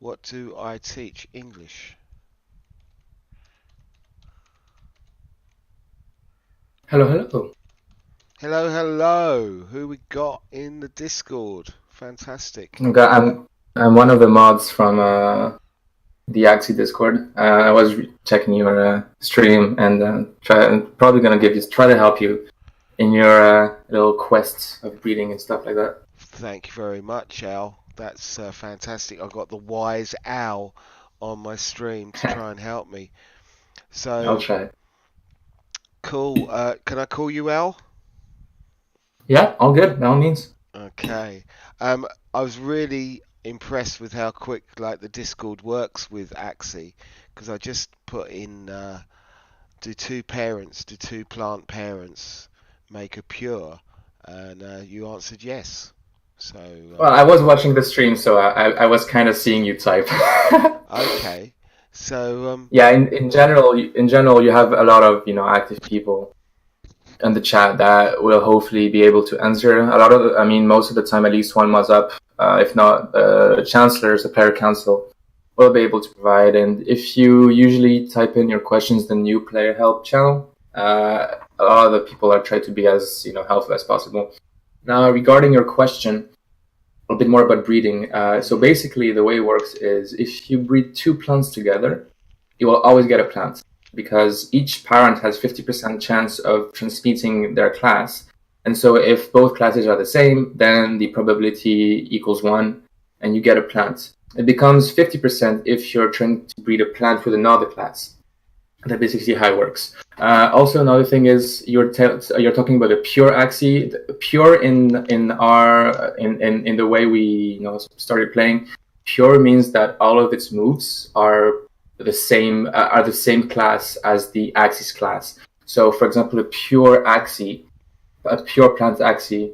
What do I teach? English. Hello, hello. Hello, hello. Who we got in the Discord? Fantastic. Okay, I'm one of the mods from the Axie Discord. I was checking your stream and probably gonna try to help you in your little quests of breeding and stuff like that. Thank you very much, Al. That's fantastic. I got the wise owl on my stream to try and help me. I'll So try. cool. Can I call you Al? Yeah, all good. By all means. Okay. I was really impressed with how quick like the Discord works with Axie because I just put in do two plant parents make a pure, and you answered yes. So Well, I was watching the stream, so I was kind of seeing you type. okay. So Yeah, in general, you have a lot of active people in the chat that will hopefully be able to answer a lot of I mean most of the time at least one was up, if not chancellors, the player council will be able to provide. And if you usually type in your questions the new player help channel, a lot of the people are trying to be as helpful as possible. Now regarding your question a little bit more about breeding, so mhm. basically the way it works is if you breed two plants together, you will always get a plant because each parent has 50% chance of transmitting their class. And so if both classes are the same, then the probability equals 1 and you get a plant. It becomes 50% if you're trying to breed a plant with another class. That's basically how it works. Also, another thing is you're talking about a pure Axie. Pure in the way we started playing. Pure means that all of its moves are the same class as the Axies class. So, for example, a pure plant Axie.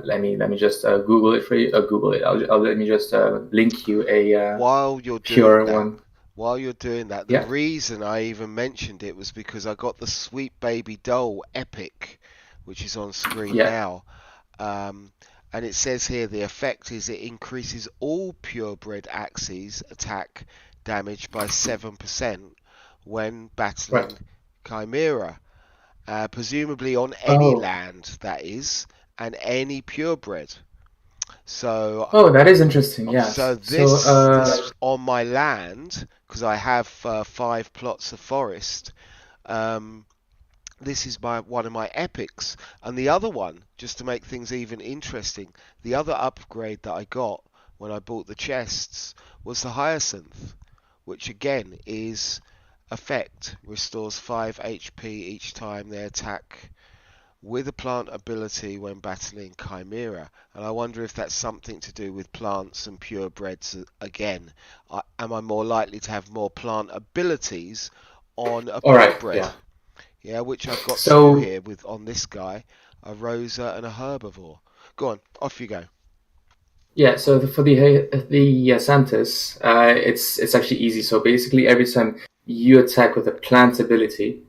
Let me just Google it for you. Google it. Let me just link you a While you're doing pure that, one. the Yeah. reason I even mentioned it was because I got the Sweet Baby Doll Epic, which is on screen Yeah. now. Um, and it says here the effect is it increases all purebred Axies attack damage by 7% when Right. battling Chimera, presumably on any Oh. land, that is, and any purebred. So Oh, that is interesting. so Yes. So, this on my land because I have 5 plots of forest. Um, this is my one of my epics, and the other one, just to make things even interesting, the other upgrade that I got when I bought the chests was the hyacinth, which again is effect restores 5 HP each time they attack with a plant ability when battling Chimera, and I wonder if that's something to do with plants and purebreds again. Am I more likely to have more plant abilities on a all right. purebred? Yeah. Yeah, which I've got two So, here with on this guy, a Rosa and a Herbivore. Go on, off you go. yeah. So for the Santis, it's actually easy. So basically, every time you attack with a plant ability,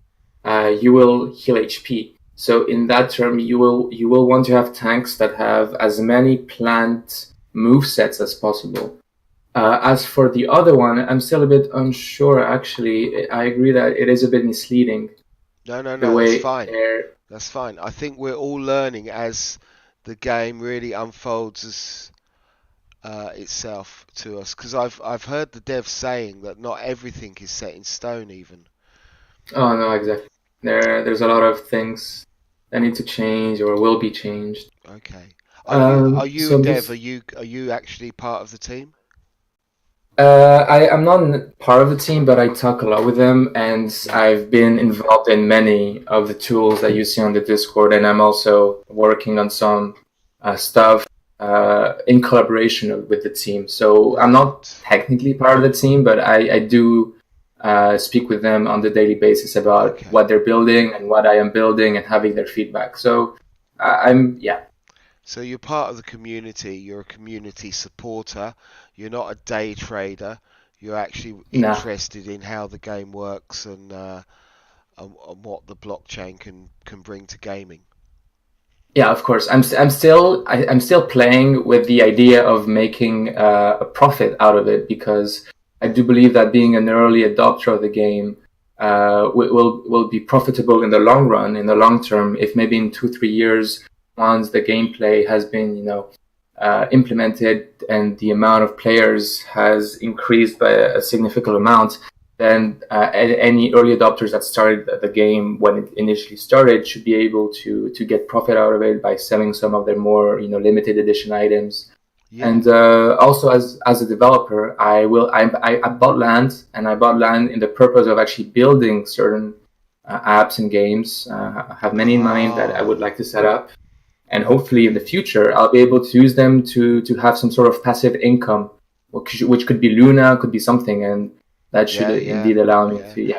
you will heal HP. So in that term, you will want to have tanks that have as many plant move sets as possible. As for the other one, I'm still a bit unsure. Actually, I agree that it is a bit misleading No, no, the no, that's way fine. they're. That's fine. I think we're all learning as the game really unfolds as itself to us because I've heard the devs saying that not everything is set in stone even. Oh no, exactly. There's a lot of things that need to change or will be changed. Okay. Are you a So dev? this, Are you actually part of the team? I'm not part of the team, but I talk a lot with them, and Yeah. I've been involved in many of the tools that you see on the Discord, and I'm also working on some stuff in collaboration with the team. So I'm not Right. technically part of the team, but I do speak with them on the daily basis about Okay. what they're building and what I am building and having their feedback. So I'm yeah. So you're part of the community. You're a community supporter. You're not a day trader. You're actually Nah. interested in how the game works and what the blockchain can bring to gaming. Yeah, of course. I'm still playing with the idea of making a profit out of it, because I do believe that being an early adopter of the game will be profitable in the long run, in the long term. If maybe in 2-3 years, once the gameplay has been implemented and the amount of players has increased by a significant amount, then any early adopters that started the game when it initially started should be able to get profit out of it by selling some of their more limited edition items. Yeah. And also, as a developer, I bought land, and I bought land in the purpose of actually building certain apps and games. I have many in mind that I would like to set up, and hopefully in the future I'll be able to use them to have some sort of passive income, which could be Luna, could be something, and that should indeed allow me to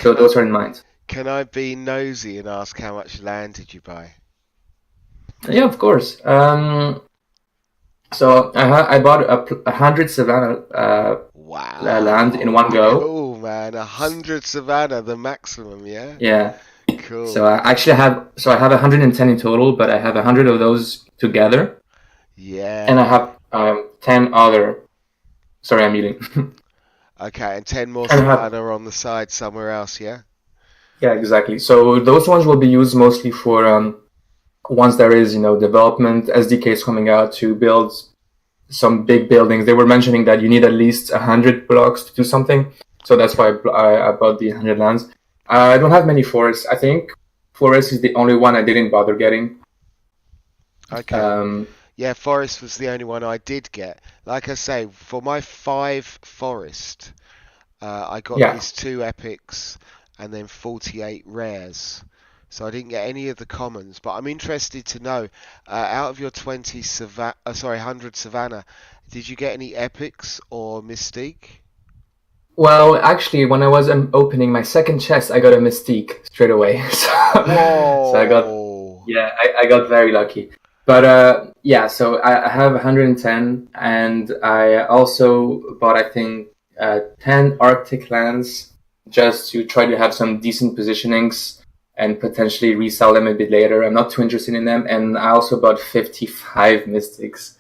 so those are in mind. Can I be nosy and ask how much land did you buy? Yeah, of course. So I bought 100 Savannah land in one go. Oh man, 100 Savannah, the maximum, yeah? Yeah. Cool. So I have 110 in total, but I have 100 of those together. Yeah. And I have 10 other. Sorry, I'm eating. Okay, and 10 more Savannah on the side somewhere else, yeah? Yeah, exactly. So those ones will be used mostly for once there is, development, SDKs coming out to build some big buildings. They were mentioning that you need at least 100 blocks to do something. So that's why I bought the 100 lands. I don't have many forests. I think forest is the only one I didn't bother getting. Okay. Yeah, forest was the only one I did get. Like I say, for my 5 forest, I got these 2 epics and then 48 rares. So I didn't get any of the commons, but I'm interested to know, out of your 100 Savannah, did you get any epics or Mystique? Well, actually, when I was opening my second chest, I got a Mystique straight away. Whoa! So I got very lucky. But so I have 110, and I also bought, I think, 10 Arctic lands just to try to have some decent positionings and potentially resell them a bit later. I'm not too interested in them. And I also bought 55 Mystics.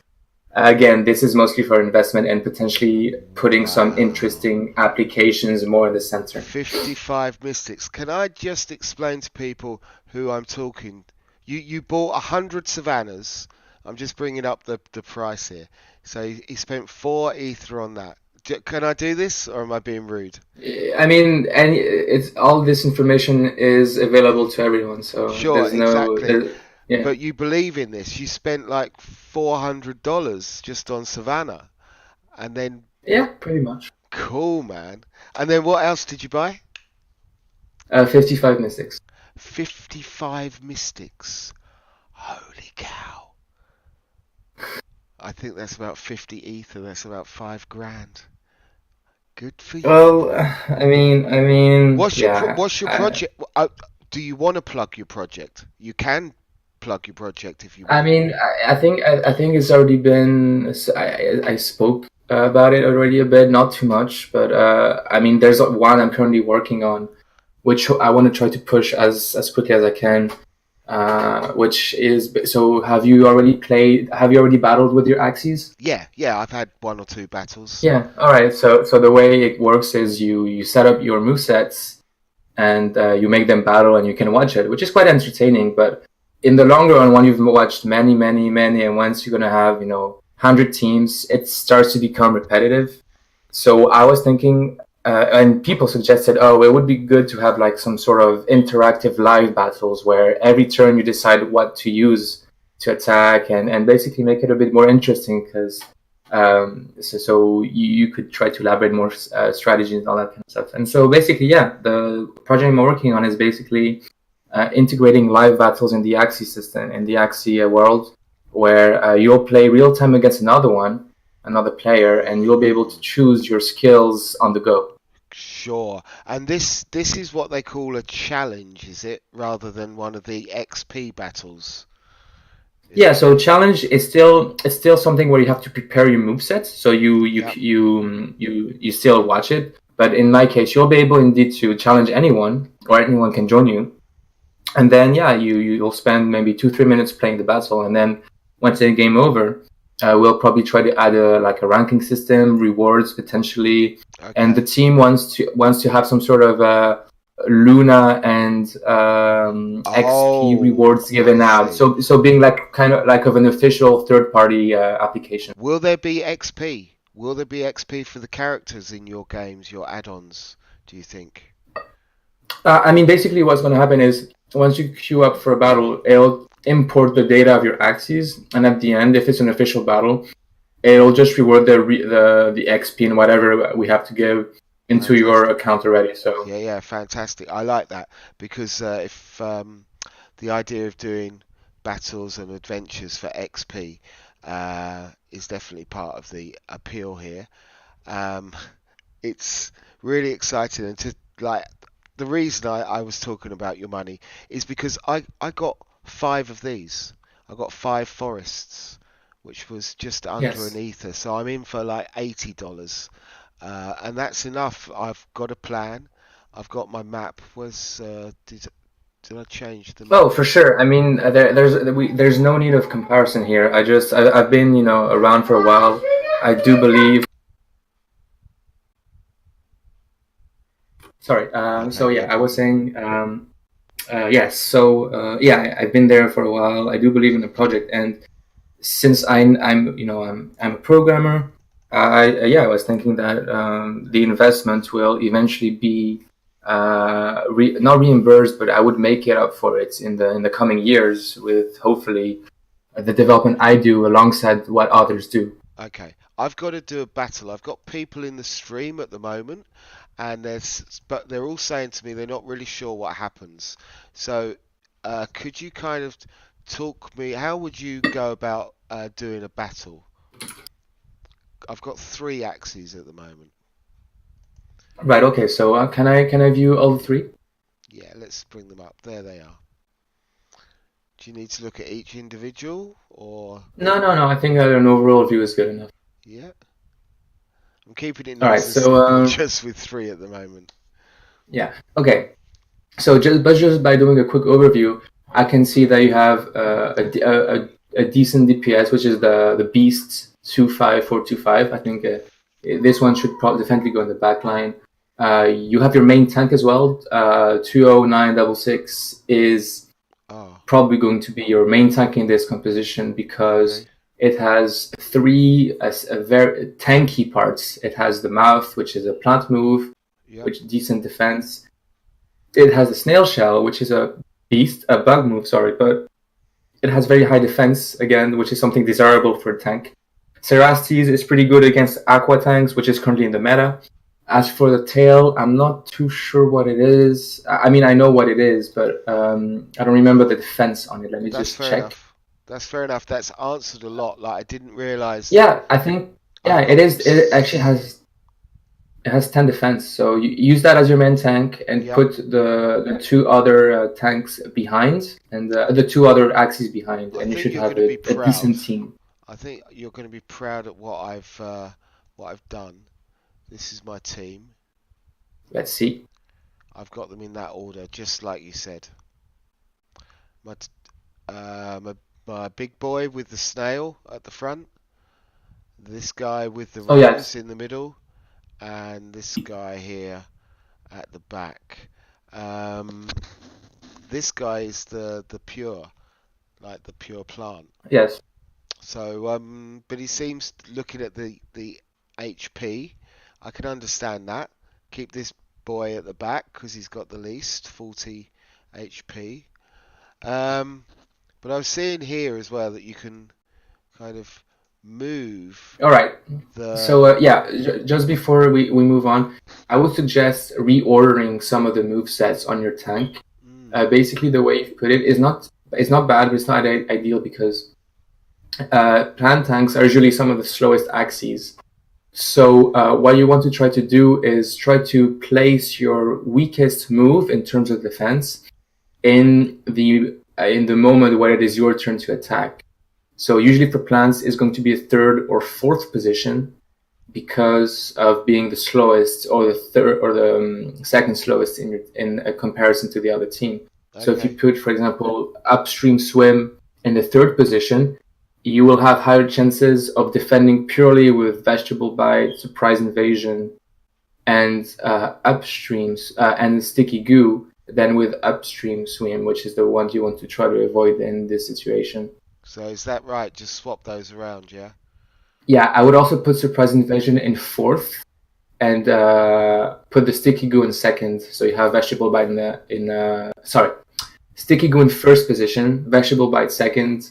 Again, this is mostly for investment and potentially putting some interesting applications more in the center. 55 Mystics. Can I just explain to people who I'm talking? You bought 100 Savannahs. I'm just bringing up the price here. So he spent 4 ether on that. Can I do this, or am I being rude? I mean, all this information is available to everyone, so sure, exactly. Yeah. But you believe in this? You spent like $400 just on Savannah, and then pretty much. Cool, man. And then what else did you buy? 55 Mystics. 55 Mystics. Holy cow! I think that's about 50 ether. That's about $5,000. Good for you. Well, I mean. What's your project? Do you want to plug your project? You can plug your project if you want. I mean, I think it's already been. I spoke about it already a bit, not too much, but I mean, there's one I'm currently working on, which I want to try to push as quickly as I can. Which is, so have you already battled with your Axies? Yeah, I've had 1 or 2 battles. Yeah, alright, so the way it works is you set up your movesets and you make them battle and you can watch it, which is quite entertaining, but in the long run, when you've watched many, and once you're going to have, 100 teams, it starts to become repetitive. So I was thinking, and people suggested, it would be good to have like some sort of interactive live battles where every turn you decide what to use to attack and basically make it a bit more interesting, because so you could try to elaborate more strategies and all that kind of stuff. And so basically, the project I'm working on is basically integrating live battles in the Axie system, in the Axie world, where you'll play real time against another player, and you'll be able to choose your skills on the go. Sure. And this is what they call a challenge, is it? Rather than one of the XP battles. So challenge is still something where you have to prepare your movesets. So you still watch it. But in my case, you'll be able indeed to challenge anyone, or anyone can join you. And then you'll spend maybe 2-3 minutes playing the battle, and then once the game over, we'll probably try to add a ranking system, rewards potentially, and the Okay. team wants to have some sort of Luna and XP Oh, rewards I given out. see. So being like kind of like of an official third party application. Will there be XP? Will there be XP for the characters in your games, your add-ons, do you think? I mean, basically, what's going to happen is once you queue up for a battle, it'll import the data of your Axies, and at the end, if it's an official battle, it'll just reward the XP and whatever we have to give into your Fantastic. account already. So Yeah, yeah, fantastic. I like that because if the idea of doing battles and adventures for XP is definitely part of the appeal here. Um, it's really exciting, and to like the reason I was talking about your money is because I got five of these. I got five forests, which was just under an yes. ether. So I'm in for like $80, and that's enough. I've got a plan. I've got my map. Was did I change the Oh, map? for sure. I mean, there's no need of comparison here. I've been around for a while. I do believe. Sorry. So Okay, yeah, no I was problem. saying. Yes. So I've been there for a while. I do believe in the project, and since I'm a programmer, I was thinking that the investment will eventually be not reimbursed, but I would make it up for it in the coming years with hopefully the development I do alongside what others do. Okay, I've got to do a battle. I've got people in the stream at the moment, and but they're all saying to me they're not really sure what happens. So, could you kind of talk me? How would you go about doing a battle? I've got three axes at the moment. Right. Okay. So can I view all the three? Yeah, let's bring them up. There they are. Do you need to look at each individual, or No, no, no. I think an overall view is good enough. yeah? I'm keeping it All right. nice and So simple, just with three at the moment. yeah. Okay. So just by doing a quick overview, I can see that you have a decent DPS, which is the Beast 25425. I think this one should probably definitely go in the back line. You have your main tank as well. 20966 is Oh, probably going to be your main tank in this composition okay. because it has three very tanky parts. It has the mouth, which is a plant move, Yep. which is decent defense. It has a snail shell, which is a bug move, sorry, but it has very high defense again, which is something desirable for a tank. Cerastes is pretty good against aqua tanks, which is currently in the meta. As for the tail, I'm not too sure what it is. I mean, I know what it is, but I don't remember the defense on it. Let me That's just fair check. enough. That's fair enough. That's answered a lot. Like I didn't realize Yeah, I think yeah, I've it got. is. It actually has 10 defense, so you use that as your main tank and Yep. put the two other tanks behind and the two other axes behind, I and you think should you're going have to be a proud. decent team. I think you're going to be proud at what I've done. This is my team. Let's see. I've got them in that order, just like you said. My t- my big boy with the snail at the front. This guy with the Oh rose yes, in the middle, and this guy here at the back. Um, this guy is the pure, like the pure plant. yes, So, but he seems looking at the HP. I can understand that. Keep this boy at the back because he's got the least 40 HP. Um, but I was seeing here as well that you can kind of move all right. the. So just before we move on, I would suggest reordering some of the move sets on your tank. Mm, Basically, the way you put it is not it's not bad, but it's not ideal because plant tanks are usually some of the slowest axes. So what you want to try to do is try to place your weakest move in terms of defense in the moment where it is your turn to attack. So usually for plants, it's going to be a third or fourth position because of being the slowest or the third or the second slowest in a comparison to the other team. So if you Okay. put, for example, upstream swim in the third position, you will have higher chances of defending purely with vegetable bite, surprise invasion, and upstreams and sticky goo than with upstream swim, which is the one you want to try to avoid in this situation. So is that right? Just swap those around, yeah? Yeah, I would also put surprise invasion in fourth and put the sticky goo in second. So you have vegetable bite sticky goo in first position, vegetable bite second,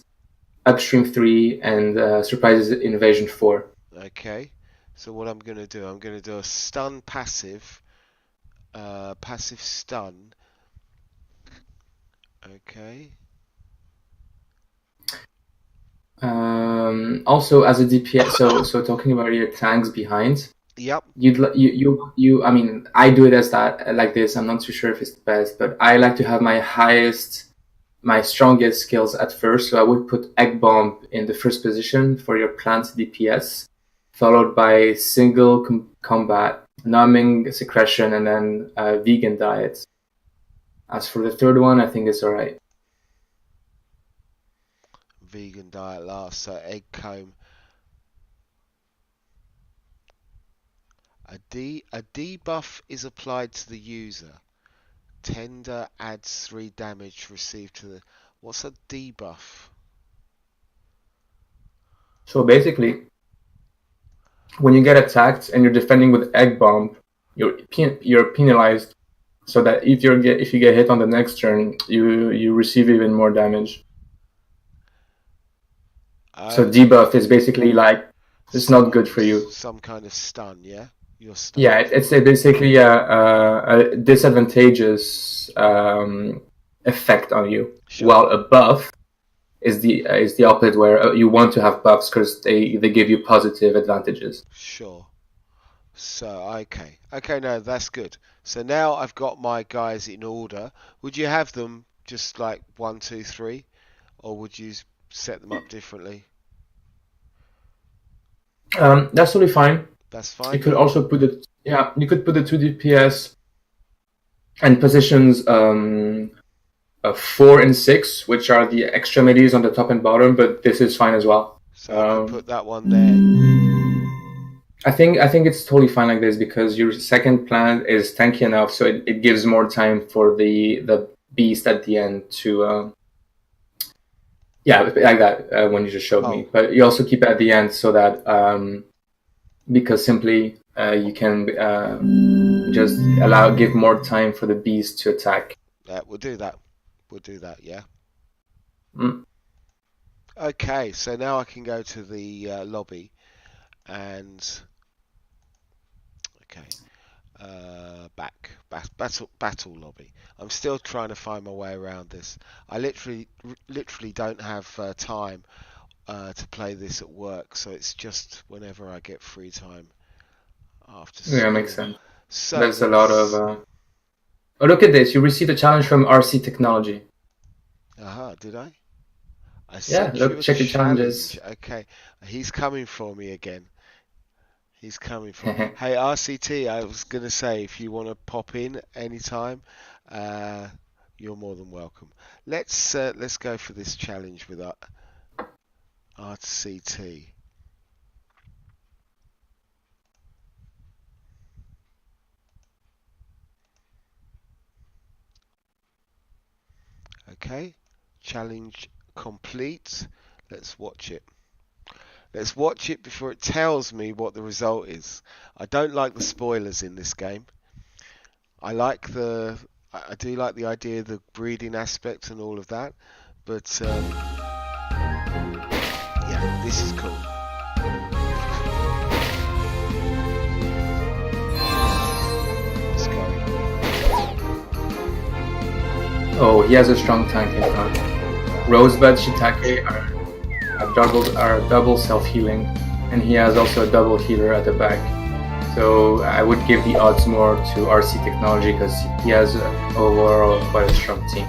upstream three, and surprise invasion four. Okay. So what I'm going to do, I'm going to do a stun passive, passive stun. Okay. Also, as a DPS, so talking about your tanks behind, Yep. I mean, I do it as that like this. I'm not too sure if it's the best, but I like to have my strongest skills at first. So I would put egg bomb in the first position for your plant DPS, followed by single combat, numbing secretion, and then vegan diet. As for the third one, I think it's alright. Vegan diet last, so egg comb. A debuff is applied to the user. Tender adds 3 damage received to the. What's a debuff? So basically, when you get attacked and you're defending with egg bomb, you're penalized, so that if you get hit on the next turn, you receive even more damage. So Okay. debuff is basically like it's not good for you. Some kind of stun, yeah? You're stunned. Yeah, it's basically a disadvantageous effect on you. Sure. While a buff is the opposite, where you want to have buffs because they give you positive advantages. Sure. So, okay, no, that's good. So now I've got my guys in order. Would you have them just like 1, 2, 3, or would you set them up differently? That's totally fine. That's fine. You could also put the 2 DPS and positions 4 and 6, which are the extremities on the top and bottom, but this is fine as well. So I could put that one there. I think it's totally fine like this because your second plant is tanky enough, so it gives more time for the beast at the end to like that when you just showed me. But you also keep it at the end so that because simply you can just give more time for the beast to attack. Yeah, we'll do that. Yeah. Mm. Okay, so now I can go to the lobby and battle lobby. I'm still trying to find my way around this. I literally don't have time to play this at work, so it's just whenever I get free time after school. Yeah, makes sense. So there's a lot of oh, look at this, you received a challenge from RC Technology. Did I? Look, check your challenges. Okay, he's coming for me again. He's coming for me. Hey, RCT, I was going to say, if you want to pop in anytime, you're more than welcome. Let's go for this challenge with RCT. Okay, challenge complete. Let's watch it. Let's watch it before it tells me what the result is. I don't like the spoilers in this game. I do like the idea of the breeding aspect and all of that, but yeah, this is cool. Let's go. Oh, he has a strong tank in front. Rosebud, Shiitake are double self-healing, and he has also a double healer at the back. So I would give the odds more to RC Technology because he has overall quite a strong team.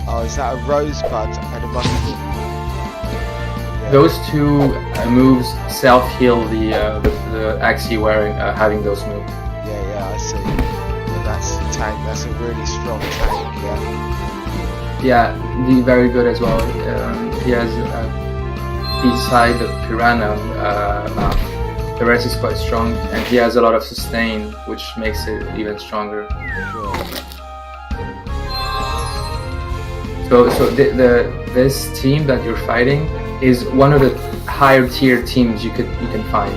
Oh, is that a Rosebud and a Muscle? Yeah. Those two moves self-heal the Axie wearing having those moves. Yeah, I see. And that's the tank. That's a really strong tank. Yeah. Yeah, very good as well. He has beside the Piranha mount, the rest is quite strong, and he has a lot of sustain, which makes it even stronger. So this team that you're fighting is one of the higher tier teams you can find.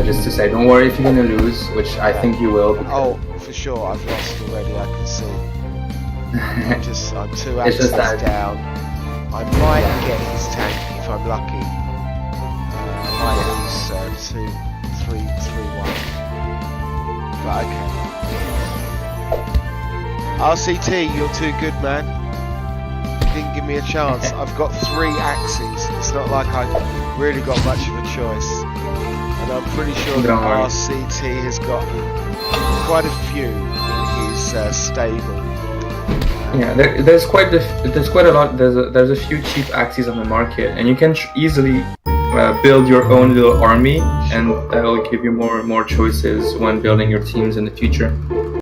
Just to say, don't worry if you're gonna lose, which I think you will. Oh, for sure, I've lost already. I can see. I'm 2 Axes down. I might get his tank if I'm lucky. I might lose 2, 3, 3, 1. But okay. RCT, you're too good, man. You didn't give me a chance. I've got 3 Axies. It's not like I really got much of a choice. And I'm pretty sure that RCT has got quite a few in his stable. Yeah, there's quite a lot. There's a few cheap Axies on the market, and you can easily build your own little army, and that will give you more choices when building your teams in the future.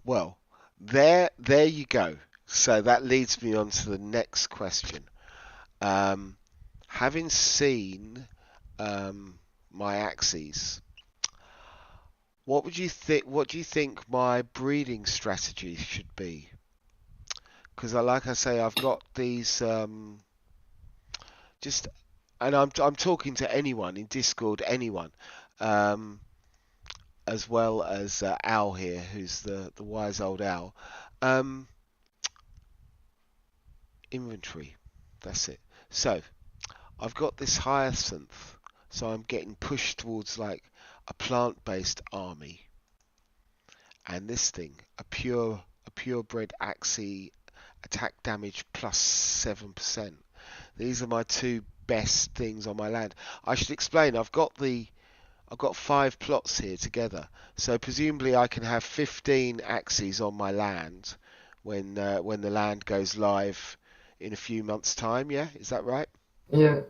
Well, there you go. So that leads me on to the next question. Having seen my Axies, what do you think my breeding strategy should be? Because like I say, I've got these and I'm talking to anyone in Discord, anyone, as well as Al here, who's the wise old Al. Inventory, that's it. So I've got this Hyacinth, so I'm getting pushed towards like a plant-based army, and this thing, a purebred Axie. Attack damage plus 7%. These are my 2 best things on my land. I should explain. I've got 5 plots here together, so presumably I can have 15 Axies on my land when the land goes live in a few months' time. Yeah, is that right? Yeah.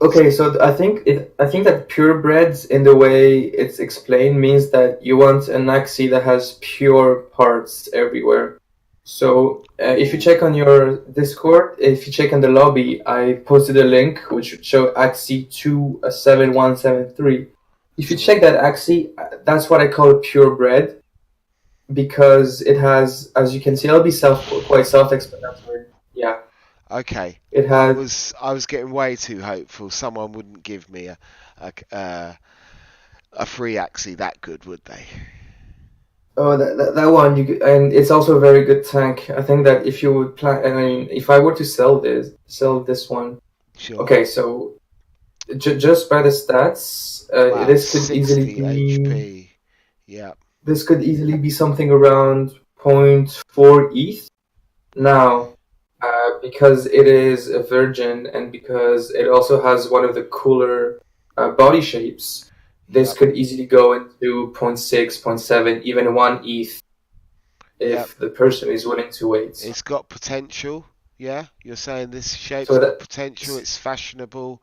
Okay, so I think that purebreds, in the way it's explained, means that you want an Axie that has pure parts everywhere. So if you check on your Discord, if you check in the lobby, I posted a link which would show Axie 27173. If you check that Axie, that's what I call a purebred, because it has, as you can see, it'll be quite self-explanatory. Yeah. Okay. It has. I was getting way too hopeful. Someone wouldn't give me a free Axie that good, would they? Oh, that one, and it's also a very good tank. I think that if you would plan, I mean, if I were to sell this one. Sure. Okay, so just by the stats, wow, this could easily be HP. Yeah. This could easily be something around 0.4 ETH. Now, because it is a virgin and because it also has one of the cooler body shapes. This could easily go into 0.6, 0.7, even 1 ETH if the person is willing to wait. It's got potential, yeah? You're saying this shape's got potential, it's fashionable.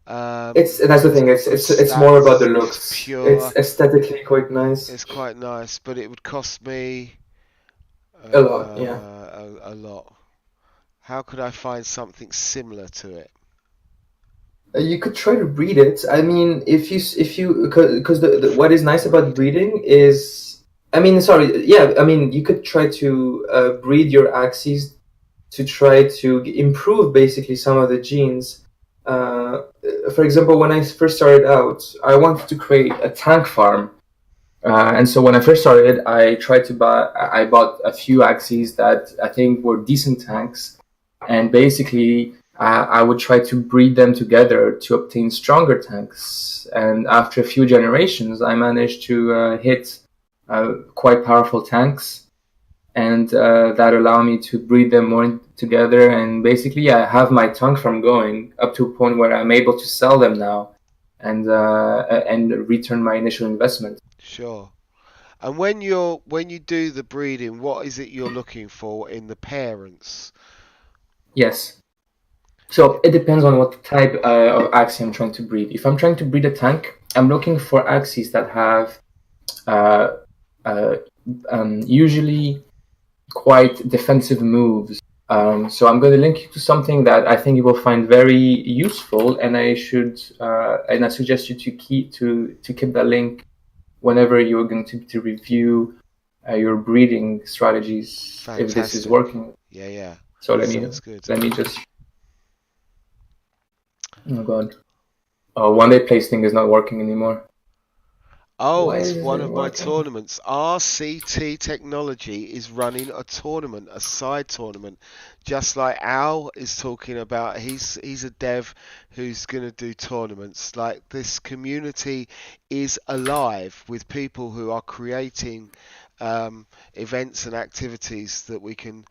That's the thing, it's more about the looks. It's aesthetically quite nice. It's quite nice, but it would cost me a lot, yeah. A lot. How could I find something similar to it? You could try to breed it. I mean, because what is nice about breeding is, you could try to breed your Axies to try to improve basically some of the genes. For example, when I first started out, I wanted to create a tank farm, and so when I first started, I bought a few Axies that I think were decent tanks, and basically. I would try to breed them together to obtain stronger tanks. And after a few generations, I managed to hit quite powerful tanks. And that allowed me to breed them more together. And basically, I have my tank farm going up to a point where I'm able to sell them now and return my initial investment. Sure. And when you do the breeding, what is it you're looking for in the parents? Yes. So it depends on what type of Axie I'm trying to breed. If I'm trying to breed a tank, I'm looking for Axies that have usually quite defensive moves. So I'm going to link you to something that I think you will find very useful, and I suggest you to keep that link whenever you're going to review your breeding strategies if this is Fantastic. working. Yeah, yeah. So Sounds good. let me just oh god, one day placing is not working anymore. Oh, Why it's is one it of my working? tournaments. RCT Technology is running a tournament, a side tournament, just like Al is talking about. He's a dev who's going to do tournaments. Like this community is alive with people who are creating events and activities that we can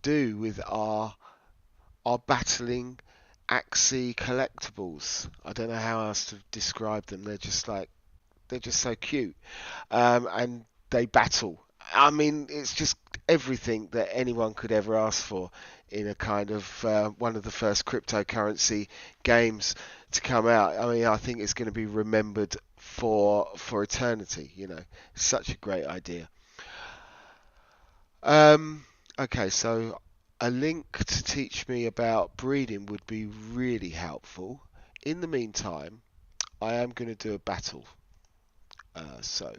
do with our battling Axie collectibles. I don't know how else to describe them. They're just so cute, and they battle. I mean, it's just everything that anyone could ever ask for in a kind of one of the first cryptocurrency games to come out. I mean, I think it's going to be remembered for eternity. You know, such a great idea. Um, okay, so a link to teach me about breeding would be really helpful. In the meantime, I am going to do a battle. So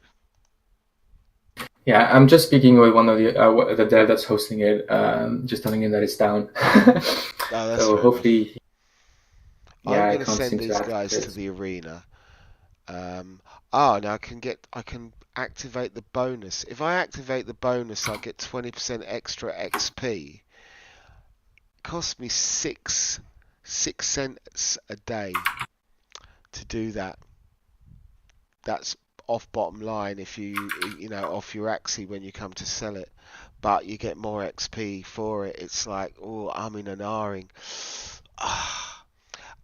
Yeah, I'm just speaking with one of the dev that's hosting it, just telling him that it's down. Oh, that's So fair enough. hopefully, I'm yeah, I going to can't send seem to these guys to activate. the arena. Now I can activate the bonus. If I activate the bonus, I get 20% extra XP. It costs me six cents a day to do that. That's off bottom line if you know off your Axie when you come to sell it, but you get more XP for it. It's like, oh, I'm in an R-ing.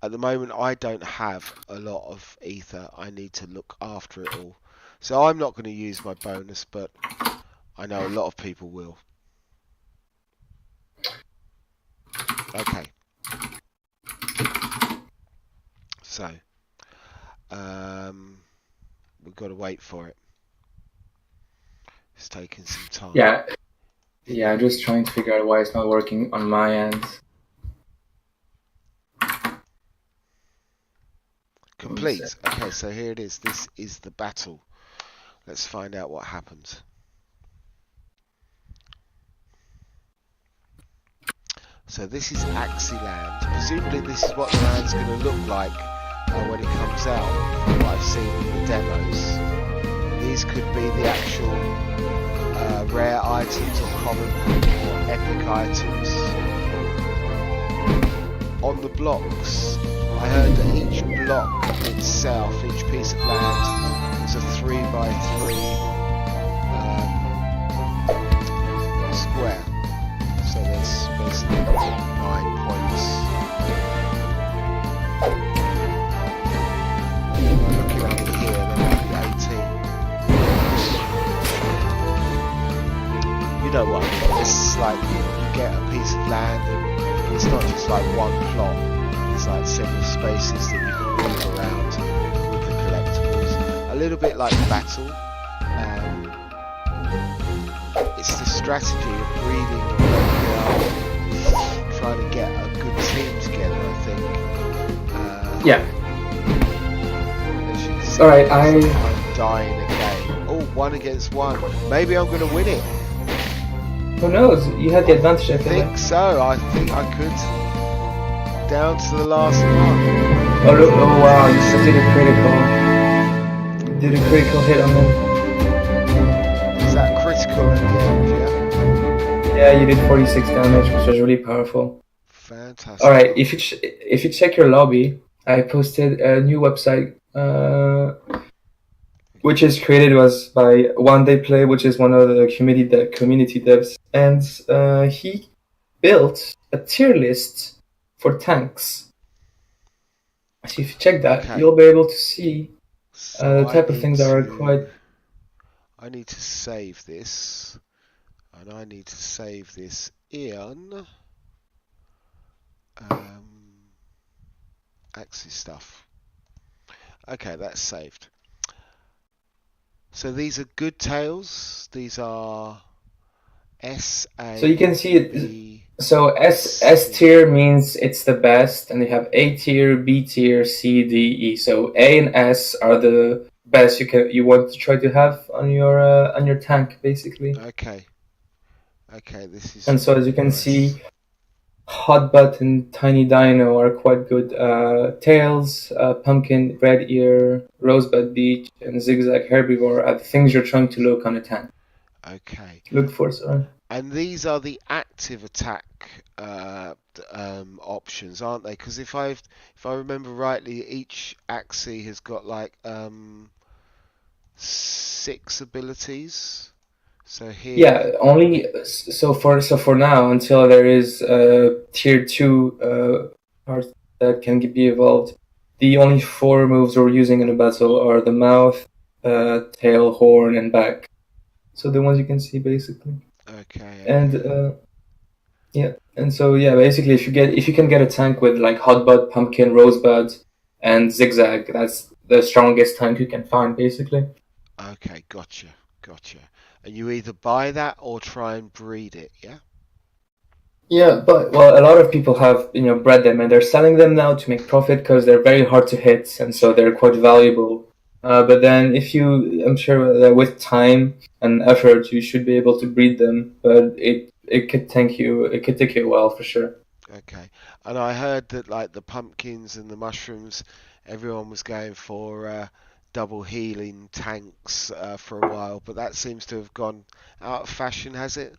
At the moment, I don't have a lot of ether. I need to look after it all. So I'm not going to use my bonus, but I know a lot of people will. Okay, so um, we've got to wait for it. It's taking some time. Yeah, yeah, I'm just trying to figure out why it's not working on my end. One sec. Complete. Okay, so here it is. This is the battle. Let's find out what happens. So this is Axie land. Presumably this is what the land's going to look like when it comes out, from what I've seen in the demos. These could be the actual rare items or common or epic items. On the blocks, I heard that each block itself, each piece of land, is a 3x3 square. So there's basically 9 points. Looking over here, there might be 18. You know what I mean? It's like you get a piece of land and it's not just like one plot. It's like several spaces that you can move around with the collectibles. A little bit like Battle. It's the strategy of breeding trying to get a good team together, I think. Yeah. As you can see, All right. I'm dying again. Oh, 1-against-1. Maybe I'm going to win it. Who knows? You had the advantage, I I feel think like. so. I think I could. Down to the last one. Oh, oh wow! You just did a critical. Did a critical hit on them. Is that critical at the end, yeah? Yeah, you did 46 damage, which was really powerful. Fantastic. All right. If you check your lobby, I posted a new website. Which is created was by One Day Play, which is one of the community devs, and he built a tier list for tanks. So if you check that, Okay. you'll be able to see So the type of things that are required. I need to save this, and I need to save this in Axie stuff. Okay, that's saved. So these are good tails. These are S So you A can see it. B. So S Yeah. tier means it's the best, and you have A tier, B tier, C, D, E. So A and S are the best you want to try to have on your tank basically. Okay. Okay. This is And so as you can nice. see, Hotbutt and Tiny Dino are quite good. Tails, Pumpkin, Red Ear, Rosebud Beach, and Zigzag Herbivore are the things you're trying to look on a tank. Okay. Look for, sorry. And these are the active attack options, aren't they? Because if I remember rightly, each Axie has got like 6 abilities. So Yeah, here, only so for now until there is tier two parts that can be evolved. The only four moves we're using in a battle are the mouth, tail, horn, and back. So the ones you can see basically. okay, And okay, yeah, and so yeah, basically, if you can get a tank with like Hotbud, Pumpkin, Rosebud, and Zigzag, that's the strongest tank you can find, basically. okay, gotcha, gotcha. And you either buy that or try and breed it, yeah? Yeah, but well, a lot of people have bred them, and they're selling them now to make profit because they're very hard to hit, and so they're quite valuable. But then, I'm sure that with time and effort, you should be able to breed them. But it could take you a while for sure. Okay. And I heard that like the pumpkins and the mushrooms, everyone was going for double healing tanks for a while, but that seems to have gone out of fashion, has it?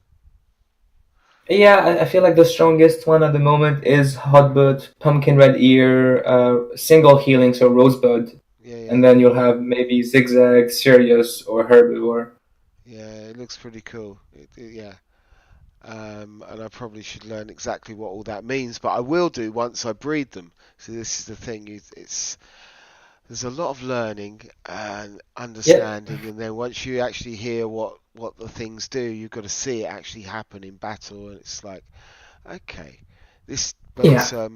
Yeah, I feel like the strongest one at the moment is Hotbud, Pumpkin Red Ear, single healing, so Rosebud, Yeah, yeah, and then you'll have maybe Zigzag, Sirius, or Herbivore. yeah. It looks pretty cool. Yeah. And I probably should learn exactly what all that means, but I will do once I breed them. So this is the thing. It's there's a lot of learning and Yeah, understanding, and then once you actually hear what the things do, you've got to see it actually happen in battle, and it's like, okay, this, yeah. but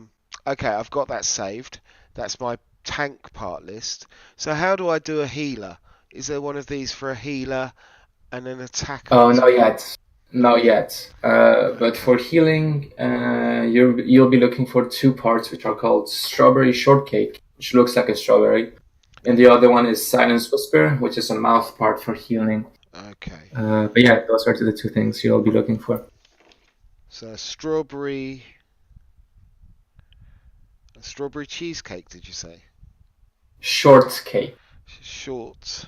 okay, I've got that saved. That's my tank part list. So how do I do a healer? Is there one of these for a healer and an attacker Oh, as not well? yet, not yet. But for Okay, healing, you'll be looking for two parts, which are called Strawberry Shortcake, which looks like a strawberry, and the other okay, one is Silence Whisper, which is a mouth part for healing. okay. But yeah, those are the two things you'll be looking for. So a strawberry cheesecake, did you say? Shortcake. Short.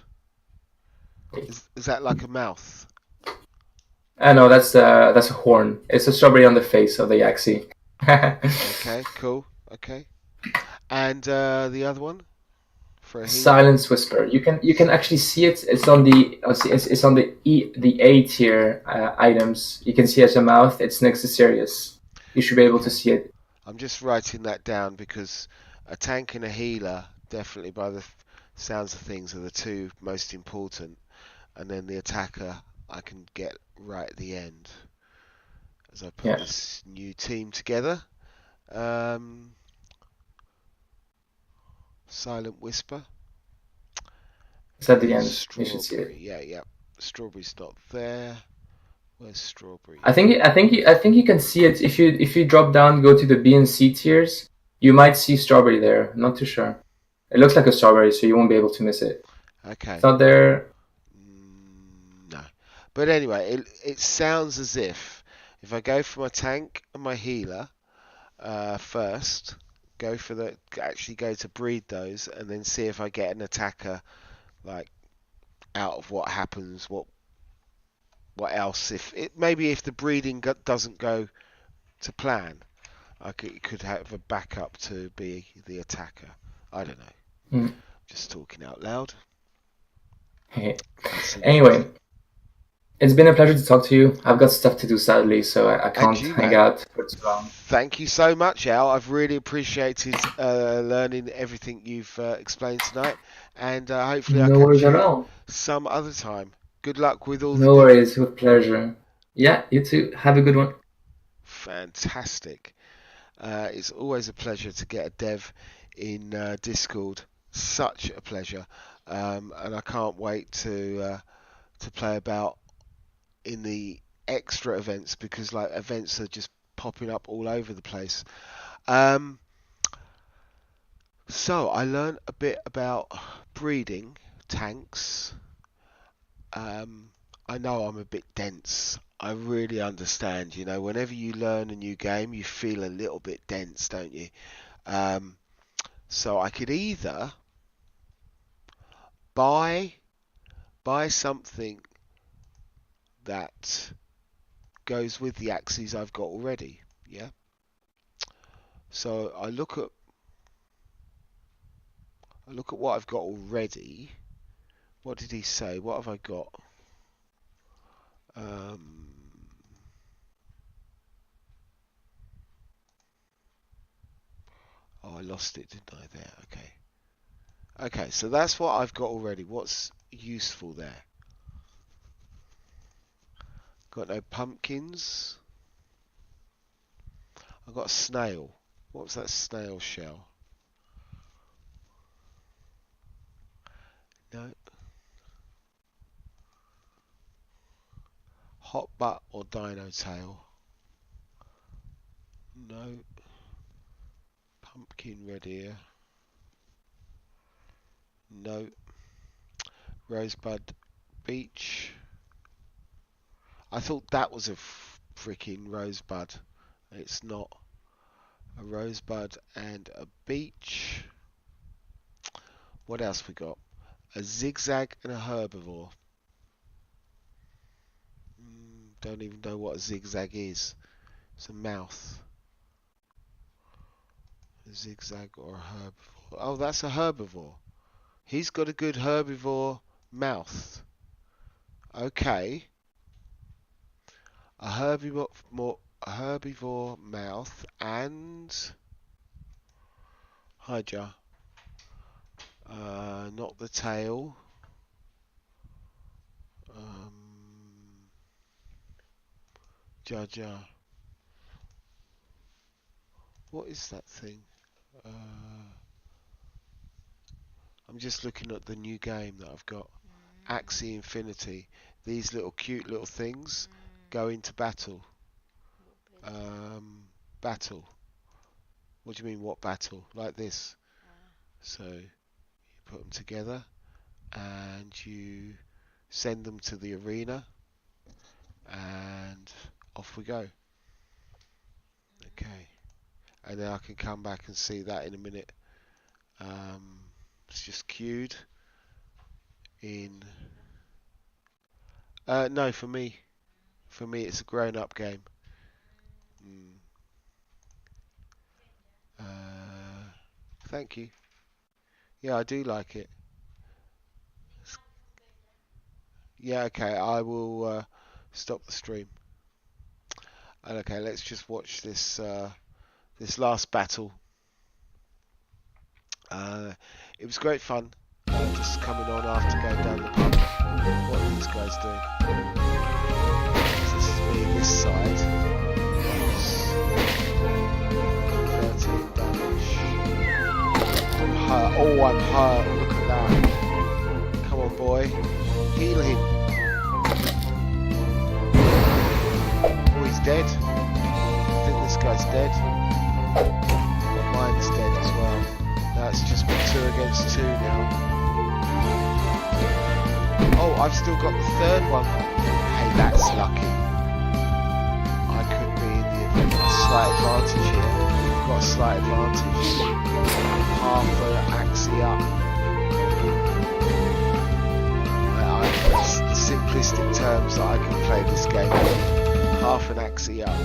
Is that like a mouth? No, that's a horn. It's a strawberry on the face of the Axie. Okay, cool. Okay. And the other one for a healer? Silence Whisper. You can actually see it. It's on the A tier items. You can see as a mouth. It's next to Sirius. You should be able to Okay. see it. I'm just writing that down because a tank and a healer, definitely by the sounds of things, are the two most important. And then the attacker, I can get right at the end as I put Yeah, this new team together. Um, Silent Whisper it's and at the then end. You should see Strawberry. it. Yeah, yeah. Strawberry's not there. Where's Strawberry? I think you can see it if you drop down, go to the B and C tiers. You might see strawberry there. I'm not too sure. It looks like a strawberry, so you won't be able to miss it. It's Okay. not there. No. But anyway, it sounds as if I go for my tank and my healer first, actually go to breed those, and then see if I get an attacker like out of what happens. What else? If it maybe if the breeding doesn't go to plan, could have a backup to be the attacker. I don't know. Hmm. Just talking out loud. Let's see what Anyway, it's been a pleasure to talk to you. I've got stuff to do sadly, so I and can't you, hang man. out for too long. Thank you so much, Al. I've really appreciated learning everything you've explained tonight, and hopefully I'll No worries catch at you all. some other time. Good luck with all the No dev. worries, with pleasure. Yeah, you too. Have a good one. Fantastic. It's always a pleasure to get a dev in Discord. Such a pleasure, and I can't wait to play about in the extra events because like events are just popping up all over the place. So I learned a bit about breeding tanks. I know I'm a bit dense. I really understand. You know, whenever you learn a new game, you feel a little bit dense, don't you? So I could either buy something that goes with the Axies I've got already. Yeah. So I look at what I've got already. What did he say? What have I got? Oh, I lost it, didn't I? There. Okay. Okay, so that's what I've got already. What's useful there? Got no pumpkins. I've got a snail. What's that snail shell? No. Hot butt or dino tail? No. Pumpkin red ear? No. Rosebud beach? I thought that was a freaking rosebud. It's not. A rosebud and a beach. What else we got? A zigzag and a herbivore. Don't even know what a zigzag is. It's a mouth. A zigzag or a herbivore. Oh, that's a herbivore. He's got a good herbivore mouth. Okay. A herbivore mouth and Hydra. Not the tail. Jaja. What is that thing? I'm just looking at the new game that I've got. AxieInfinity. These little cute little things go into battle. Battle. What do you mean, what battle? Like this. So you put them together and you send them to the arena and off we go. Okay. And then I can come back and see that in a minute. It's just queued in. No, for me. For me, it's a grown-up game. Thank you. Yeah, I do like it. Yeah, okay, I will stop the stream. And okay, let's just watch this this last battle. It was great fun. Just coming on after going down the pub. What are these guys doing? So this is me this side. 13 damage. I'm hurt. Oh, I'm hurt. Look at that. Come on, boy. Heal him. Oh, he's dead. I think this guy's dead. But mine's dead as well. That's just 2 against 2 now. Oh, I've still got the third one. Hey, that's lucky. I could be in the slight advantage here. I've got a slight advantage. Half an Axie up. That's the simplistic terms that I can play this game with. Half an Axie up.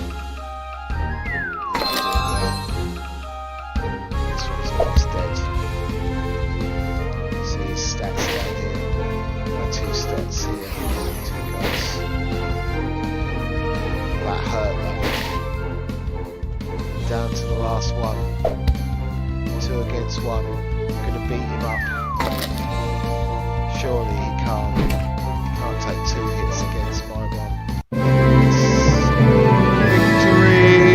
This one's almost dead. See his stats down here. My 2 stats here. 2 guys. That hurt though. Down to the last one. 2 against 1. I'm gonna beat him up. Surely he can't. He can't take 2 hits against my one. Victory!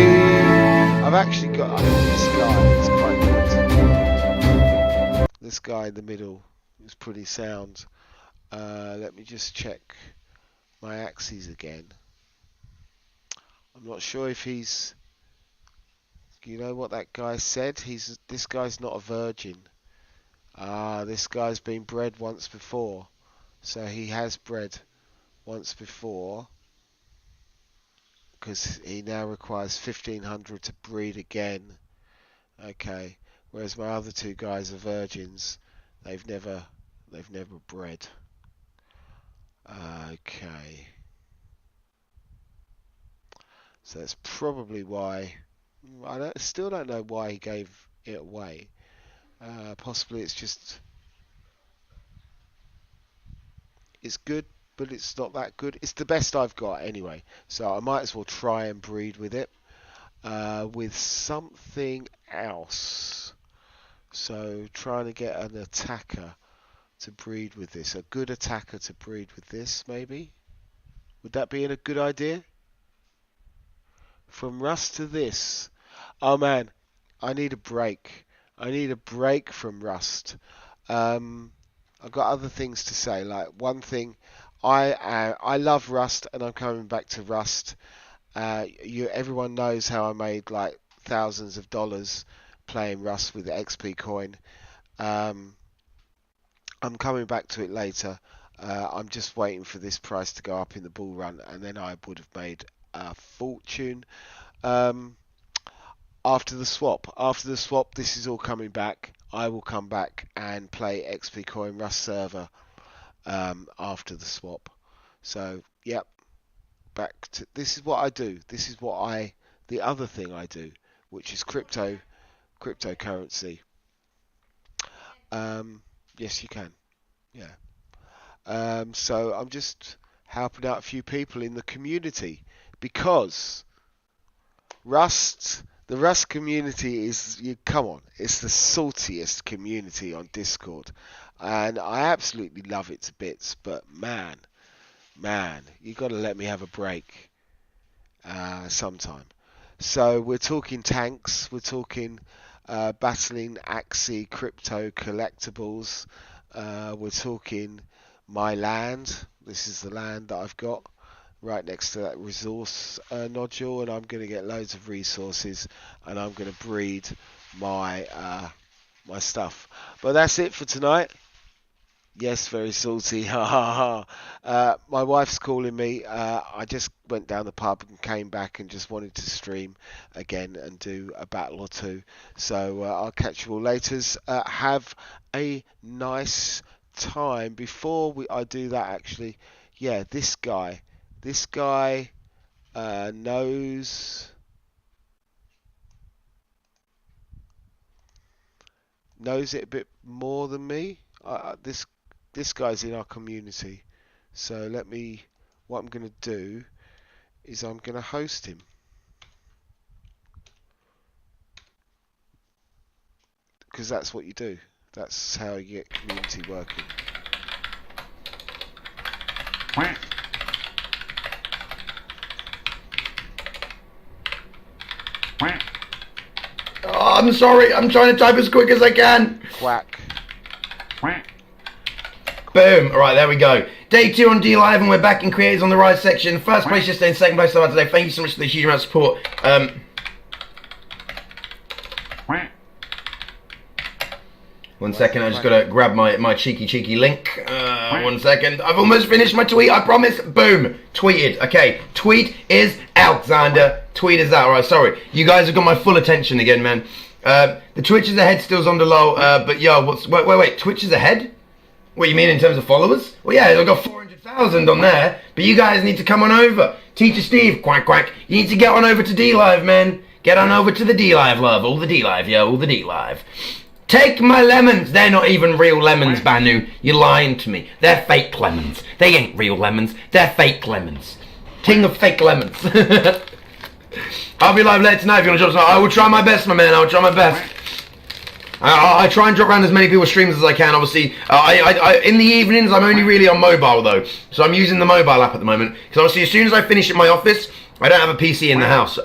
I've actually got this guy. It's quite good. This guy in the middle is pretty sound. Let me just check my Axies again. I'm not sure if he's You know what that guy said? This guy's not a virgin. This guy's been bred once before. So he has bred once before, because he now requires 1500 to breed again. Okay. Whereas my other two guys are virgins. They've never bred. Okay. So that's probably why. Still don't know why he gave it away. Possibly it's just, it's good, but it's not that good. It's the best I've got anyway, so I might as well try and breed with it, with something else. So trying to get an attacker to breed with this, a good attacker to breed with this, maybe. Would that be a good idea? From Rust to this. Oh man, I need a break. I need a break from Rust. I've got other things to say. Like, one thing, I love Rust, and I'm coming back to Rust. Everyone knows how I made like thousands of dollars playing Rust with the XP coin. I'm coming back to it later. I'm just waiting for this price to go up in the bull run, and then I would have made a fortune. After the swap, this is all coming back. I will come back and play XP Coin Rust server after the swap. So, yep, back to, this is what I do. This is the other thing I do, which is cryptocurrency. Yes, you can. Yeah. So I'm just helping out a few people in the community, because the Rust community is, come on, it's the saltiest community on Discord, and I absolutely love it to bits. But man, you got to let me have a break sometime. So we're talking tanks, we're talking battling Axie crypto collectibles, we're talking my land. This is the land that I've got right next to that resource nodule, and I'm going to get loads of resources, and I'm going to breed my my stuff. But that's it for tonight. Yes, very salty. Ha ha ha. My wife's calling me. I just went down the pub and came back and just wanted to stream again and do a battle or two. So I'll catch you all later. Have a nice time. Before I do that, actually, yeah, this guy knows it a bit more than me. This guy's in our community, so what I'm going to do is I'm going to host him, because that's what you do. That's how you get community working. Oh, I'm sorry, I'm trying to type as quick as I can. Quack. Boom. Alright, there we go. Day 2 on D Live, and we're back in Creators on the Rise section. First place yesterday and second place today. Thank you so much for the huge amount of support. One second, I just gotta grab my cheeky link. 1 second. I've almost finished my tweet, I promise. Boom. Tweeted. Okay, tweet is out, Xander. Tweet is out. Alright, sorry. You guys have got my full attention again, man. The Twitch is ahead, still's on the low, but yo, wait, Twitch is ahead? What you mean in terms of followers? Well, yeah, I've got 400,000 on there, but you guys need to come on over. Teacher Steve, quack quack, you need to get on over to D Live, man. Get on over to the D Live, love. All the D Live, yo, all the D Live. Take my lemons. They're not even real lemons, Banu. You're lying to me. They're fake lemons. They ain't real lemons. They're fake lemons. King of fake lemons. I'll be live later tonight if you want to drop some. I will try my best, my man. I will try my best. I try and drop around as many people's streams as I can, obviously. In the evenings, I'm only really on mobile, though. So I'm using the mobile app at the moment. Because obviously, as soon as I finish at my office, I don't have a PC in the house.